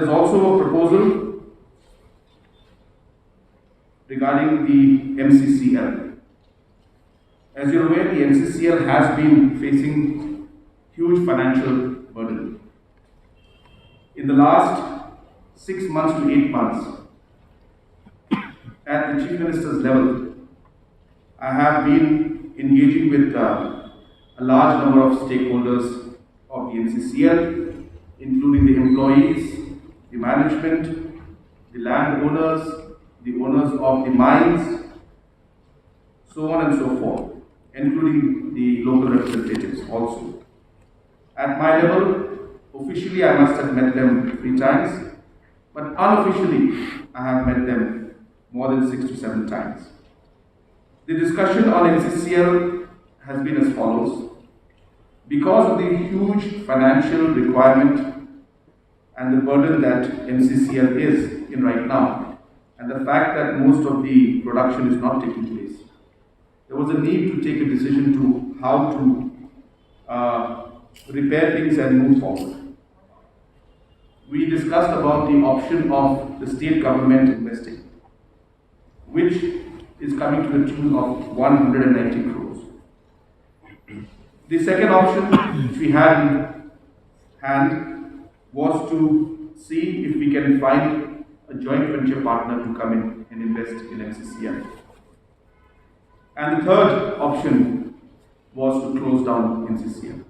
There is also a proposal regarding the MCCL. As you're aware, the MCCL has been facing huge financial burden. In the last 6 months to 8 months, at the Chief Minister's level, I have been engaging with a large number of stakeholders of the MCCL, including the employees, the management, the landowners, the owners of the mines, so on and so forth, including the local representatives also. At my level, officially I must have met them 3 times, but unofficially I have met them more than 6 to 7 times. The discussion on MCCL has been as follows. Because of the huge financial requirement and the burden that MCCL is in right now, and the fact that most of the production is not taking place, there was a need to take a decision to how to repair things and move forward. We discussed about the option of the state government investing, which is coming to the tune of 190 crores. The second option which we had in hand was to see if we can find a joint venture partner to come in and invest in MCCL. And the third option was to close down MCCL.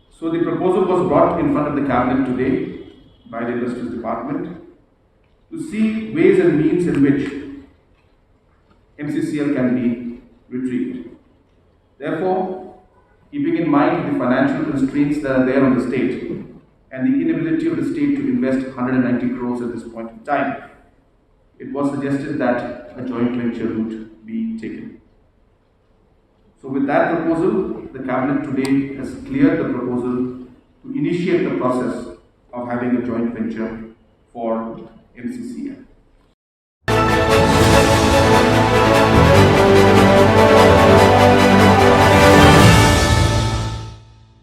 So the proposal was brought in front of the cabinet today by the Industries Department to see ways and means in which MCCL can be retrieved. Therefore, keeping in mind the financial constraints that are there on the state and the inability of the state to invest 190 crores at this point in time, it was suggested that a joint venture route be taken. So with that proposal, the cabinet today has cleared the proposal to initiate the process of having a joint venture for MCCL.